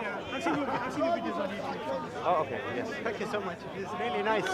Yeah, I've seen your videos on YouTube. Oh, okay, yes. Thank you so much. It's really nice.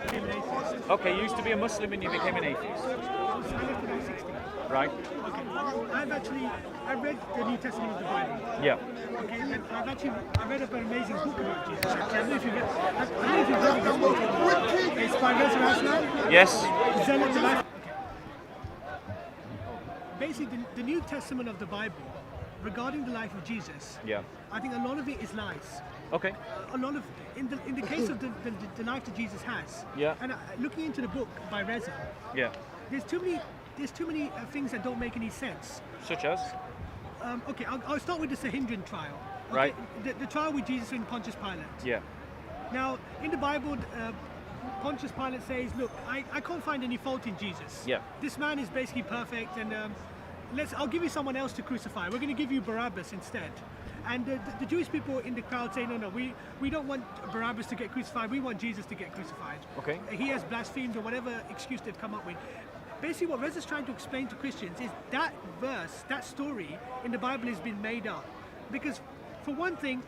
Became an atheist. Okay, you used to be a Muslim and you became an atheist. I left when I was 16. Right? Okay, I've read the New Testament of the Bible. Yeah. Okay, and I read an amazing book about Jesus. Actually, I don't know if you've read this book. It's by Reza Aslan. Yes. Zealot to Life. Okay. Basically, the New Testament of the Bible, regarding the life of Jesus, Yeah. I think a lot of it is lies. Okay. A lot of, in the case of the life that Jesus has, Yeah. and looking into the book by Reza, Yeah. there's too many things that don't make any sense. Such as? Okay, I'll start with the Sanhedrin trial. Okay, Right. The trial with Jesus and Pontius Pilate. Yeah. Now, in the Bible, Pontius Pilate says, look, I can't find any fault in Jesus. Yeah. This man is basically perfect, and I'll give you someone else to crucify. We're going to give you Barabbas instead. And the Jewish people in the crowd say, no, we don't want Barabbas to get crucified. We want Jesus to get crucified. Okay. He has blasphemed, or whatever excuse they've come up with. Basically, what Reza's trying to explain to Christians is that verse, that story in the Bible has been made up. Because, for one thing,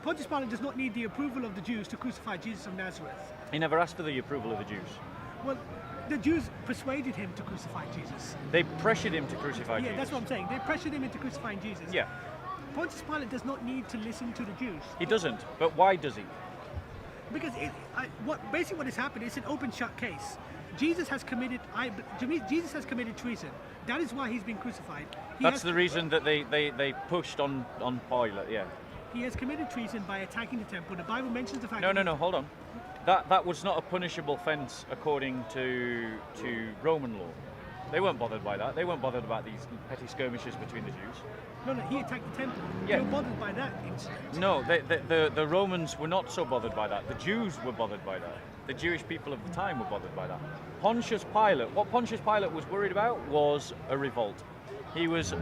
Pontius Pilate does not need the approval of the Jews to crucify Jesus of Nazareth. He never asked for the approval of the Jews. Well, the Jews persuaded him to crucify Jesus. They pressured him to crucify Yeah, Jesus. that's what I'm saying. They pressured him into crucifying Jesus. Yeah. Pontius Pilate does not need to listen to the Jews. He doesn't. But why does he? Because basically what has happened is an open shut case. Jesus has committed treason. That is why he's been crucified. That's the reason that they pushed on Pilate, yeah. He has committed treason by attacking the temple. The Bible mentions the fact No, hold on. That was not a punishable offence according to Roman law. They weren't bothered by that. They weren't bothered about these petty skirmishes between the Jews. No, he attacked the temple. Yeah. They were bothered by that incident. No, the Romans were not so bothered by that. The Jews were bothered by that. The Jewish people of the time were bothered by that. What Pontius Pilate was worried about was a revolt. He was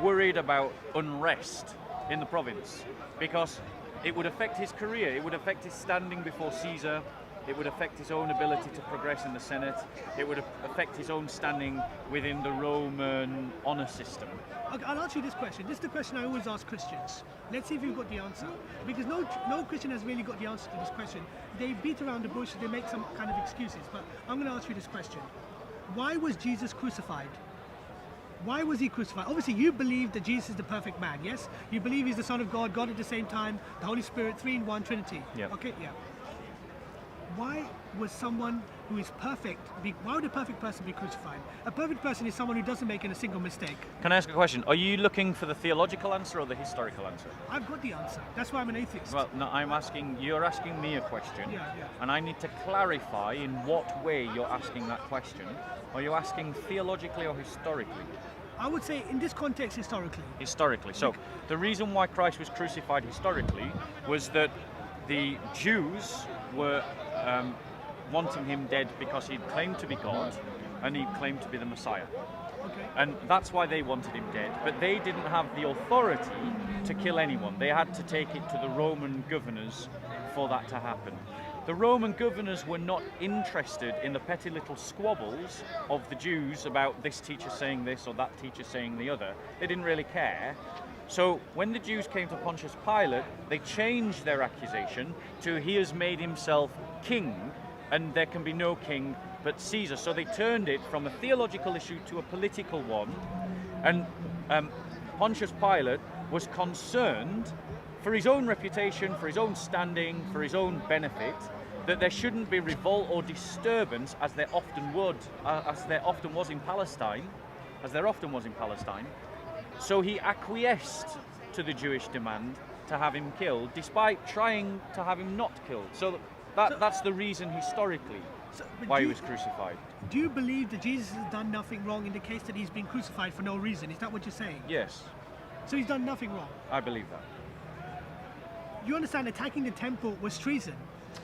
worried about unrest in the province because it would affect his career, it would affect his standing before Caesar, it would affect his own ability to progress in the Senate, it would affect his own standing within the Roman honour system. Okay, I'll ask you this question. This is the question I always ask Christians. Let's see if you've got the answer. Because no Christian has really got the answer to this question. They beat around the bush, they make some kind of excuses. But I'm going to ask you this question. Why was Jesus crucified? Why was he crucified? Obviously, you believe that Jesus is the perfect man, yes? You believe he's the Son of God, God at the same time, the Holy Spirit, 3 in 1 Trinity. Yeah. Okay, yeah. Why would someone who is perfect, why would a perfect person be crucified? A perfect person is someone who doesn't make a single mistake. Can I ask a question? Are you looking for the theological answer or the historical answer? I've got the answer. That's why I'm an atheist. Well, no, you're asking me a question, Yeah. and I need to clarify in what way you're asking that question. Are you asking theologically or historically? I would say in this context, historically. Historically. So the reason why Christ was crucified historically was that the Jews were wanting him dead because he claimed to be God and he claimed to be the Messiah. Okay. And that's why they wanted him dead. But they didn't have the authority to kill anyone. They had to take it to the Roman governors for that to happen. The Roman governors were not interested in the petty little squabbles of the Jews about this teacher saying this or that teacher saying the other. They didn't really care. So when the Jews came to Pontius Pilate, they changed their accusation to he has made himself king and there can be no king but Caesar. So they turned it from a theological issue to a political one. And Pontius Pilate was concerned for his own reputation, for his own standing, for his own benefit, that there shouldn't be revolt or disturbance as there often was in Palestine. So he acquiesced to the Jewish demand to have him killed, despite trying to have him not killed. So that's the reason historically why he was crucified. Do you believe that Jesus has done nothing wrong in the case that he's been crucified for no reason? Is that what you're saying? Yes, So he's done nothing wrong? I believe that. You understand attacking the temple was treason?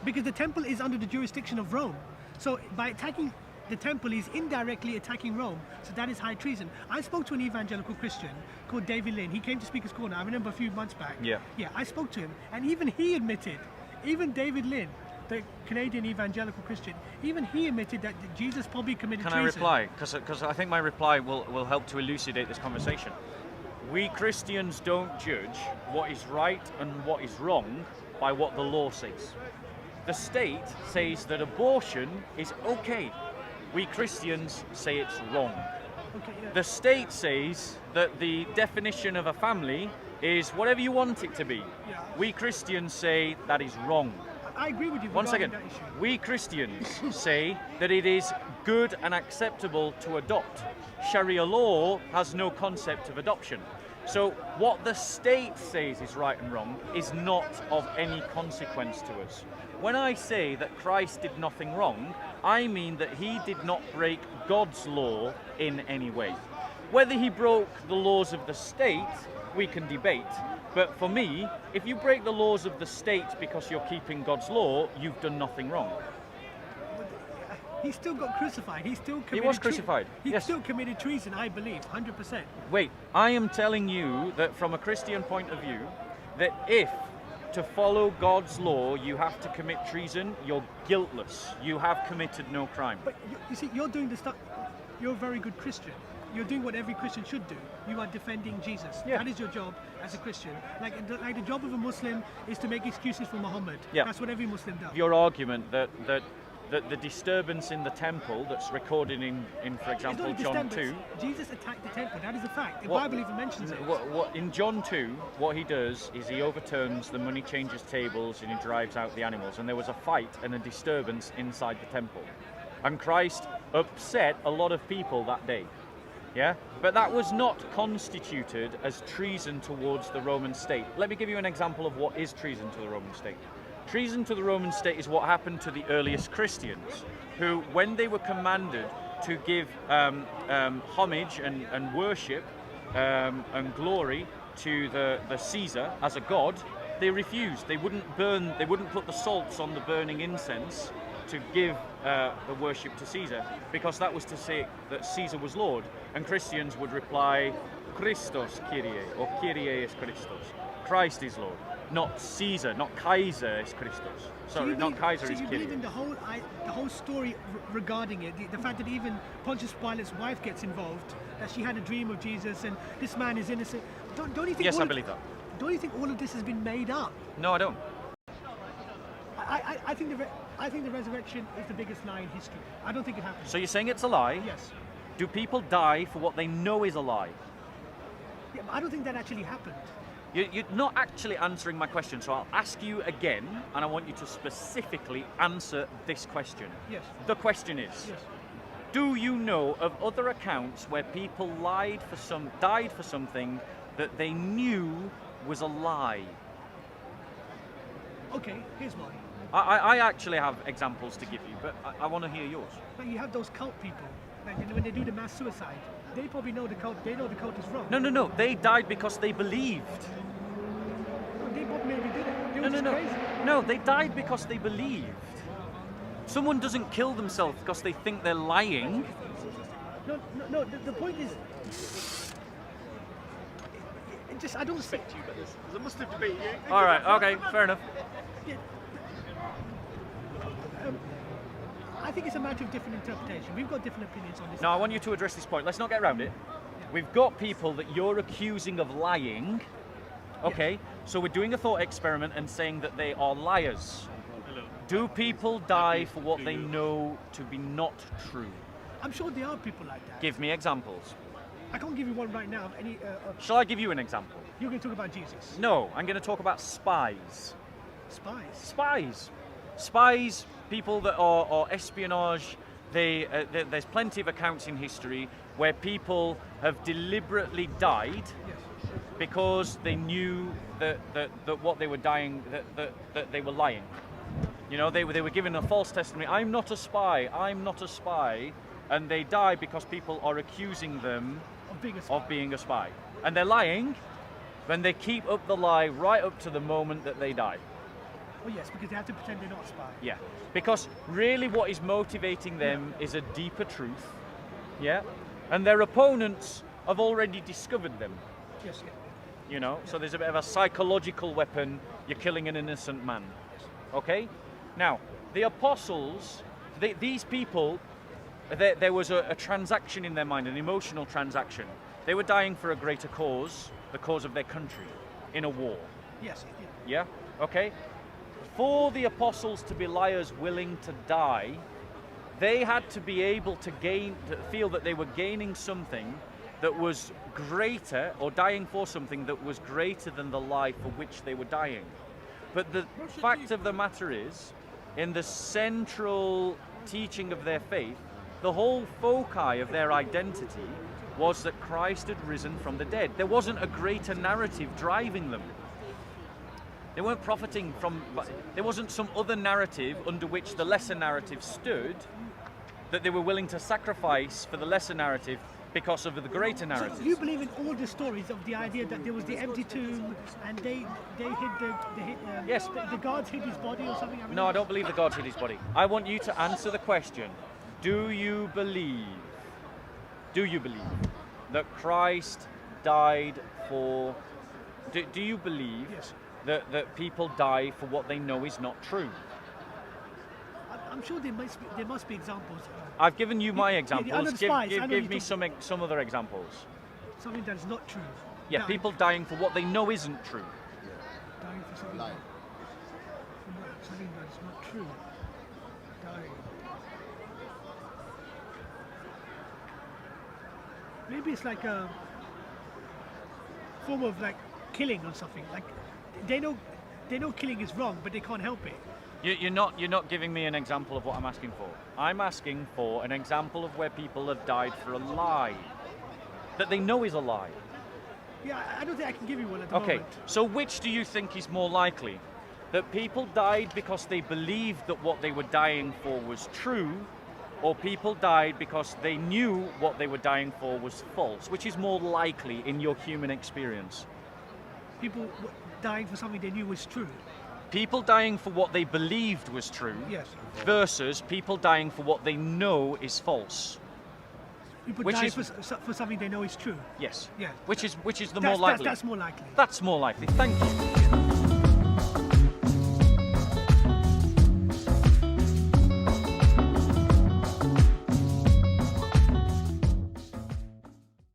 Because the temple is under the jurisdiction of Rome. So by attacking the temple, he's indirectly attacking Rome. So that is high treason. I spoke to an evangelical Christian called David Lynn. He came to Speaker's Corner, I remember a few months back. Yeah. Yeah, I spoke to him. And even he admitted, even David Lynn, the Canadian evangelical Christian, even he admitted that Jesus probably committed treason. Can I reply? Because I think my reply will help to elucidate this conversation. We Christians don't judge what is right and what is wrong by what the law says. The state says that abortion is okay. We Christians say it's wrong. Okay, yeah. The state says that the definition of a family is whatever you want it to be. Yeah. We Christians say that is wrong. I agree with you. One regarding second. that issue. We Christians say that it is good and acceptable to adopt. Sharia law has no concept of adoption. So what the state says is right and wrong is not of any consequence to us. When I say that Christ did nothing wrong, I mean that he did not break God's law in any way. Whether he broke the laws of the state, we can debate. But for me, if you break the laws of the state because you're keeping God's law, you've done nothing wrong. He still got crucified. He still committed. He was crucified. He Yes. still committed treason, I believe, 100%. Wait, I am telling you that from a Christian point of view, that if to follow God's law you have to commit treason, you're guiltless. You have committed no crime. But you see, you're doing the stuff. You're a very good Christian. You're doing what every Christian should do. You are defending Jesus. Yeah. That is your job as a Christian. Like the job of a Muslim is to make excuses for Muhammad. Yeah. That's what every Muslim does. Your argument that the disturbance in the temple that's recorded in for It's not example, a John disturbance. 2, Jesus attacked the temple. That is a fact. The What- Bible even mentions it. What in John 2, what he does is he overturns the money changers' tables and he drives out the animals. And there was a fight and a disturbance inside the temple. And Christ upset a lot of people that day. Yeah? But that was not constituted as treason towards the Roman state. Let me give you an example of what is treason to the Roman state. Treason to the Roman state is what happened to the earliest Christians, who, when they were commanded to give homage and worship and glory to the Caesar as a god, they refused. They wouldn't put the salts on the burning incense to give the worship to Caesar, because that was to say that Caesar was Lord. And Christians would reply, Christos Kyrie, or Kyrie is Christos. Christ is Lord. Not Caesar, not Kaiser is Christos. Sorry, not Kaiser so is you Kyrie. believe in the whole story regarding it, the fact that even Pontius Pilate's wife gets involved, that she had a dream of Jesus and this man is innocent. Don't you think? Yes, I believe that. Don't you think all of this has been made up? No, I don't. I think the resurrection is the biggest lie in history. I don't think it happened. So you're saying it's a lie? Yes. Do people die for what they know is a lie? Yeah, but I don't think that actually happened. You're not actually answering my question, so I'll ask you again, and I want you to specifically answer this question. Yes. The question is, Yes. do you know of other accounts where people died for something that they knew was a lie? Okay, here's one. I actually have examples to give you, but I want to hear yours. Like you have those cult people, like when they do the mass suicide, they probably know the cult. They know the cult is wrong. No. They died because they believed. They both maybe did it. They were just crazy. No, they died because they believed. Someone doesn't kill themselves because they think they're lying. No. The point is, it just I don't see. You, but there's a Muslim debate. All right, okay, fair enough. Yeah. I think it's a matter of different interpretation. We've got different opinions on this. No, I want you to address this point. Let's not get around it. We've got people that you're accusing of lying. Okay, so we're doing a thought experiment and saying that they are liars. Do people die for what they know to be not true? I'm sure there are people like that. Give me examples. I can't give you one right now. Any? Shall I give you an example? You're going to talk about Jesus. No, I'm going to talk about spies. Spies. Spies, people that are espionage. There's plenty of accounts in history where people have deliberately died Yes. because they knew that what they were dying, that they were lying. You know, they were given a false testimony. I'm not a spy, and they die because people are accusing them Of being a spy. of being a spy. And they're lying when they keep up the lie right up to the moment that they die. Oh yes, because they have to pretend they're not a spy. Yeah, because really what is motivating them is a deeper truth. Yeah, and their opponents have already discovered them. Yes. Yeah. You know, so there's a bit of a psychological weapon. You're killing an innocent man. Okay? Now, the apostles, these people, there was a transaction in their mind, an emotional transaction. They were dying for a greater cause. the cause of their country in a war. Yes. Yeah? Okay? For the apostles to be liars willing to die, they had to be able to feel that they were gaining something that was greater, or dying for something that was greater than the lie for which they were dying. But the fact of the matter is, in the central teaching of their faith, the whole foci of their identity was that Christ had risen from the dead. There wasn't a greater narrative driving them. They weren't profiting from, there wasn't some other narrative under which the lesser narrative stood that they were willing to sacrifice for the lesser narrative because of the greater narrative. So you believe in all the stories of the idea that there was the empty tomb and they hid Yes. the guards hid his body or something? No, I don't believe the gods hid his body. I want you to answer the question. Do you believe that Christ died for... Do you believe Yes. that people die for what they know is not true? I'm sure there must be examples. I've given you my I know examples. the spies. I know Give you me talk- some other examples. Something that is not true. Yeah, Dying- people dying for what they know isn't true. dying for something, something that is not true. Dying. Maybe it's like a form of like killing or something. Like they know killing is wrong, but they can't help it. You're not giving me an example of what I'm asking for. I'm asking for an example of where people have died for a lie that they know is a lie. Yeah, I don't think I can give you one at the Okay, moment. so which do you think is more likely? That people died because they believed that what they were dying for was true, or people died because they knew what they were dying for was false? Which is more likely in your human experience? People dying for something they knew was true. People dying for what they believed was true Yes. versus people dying for what they know is false. People Which dying is- for something they know is true. Yes. Yeah. Which is the That's- more likely. That's more likely. That's more likely. Thank you.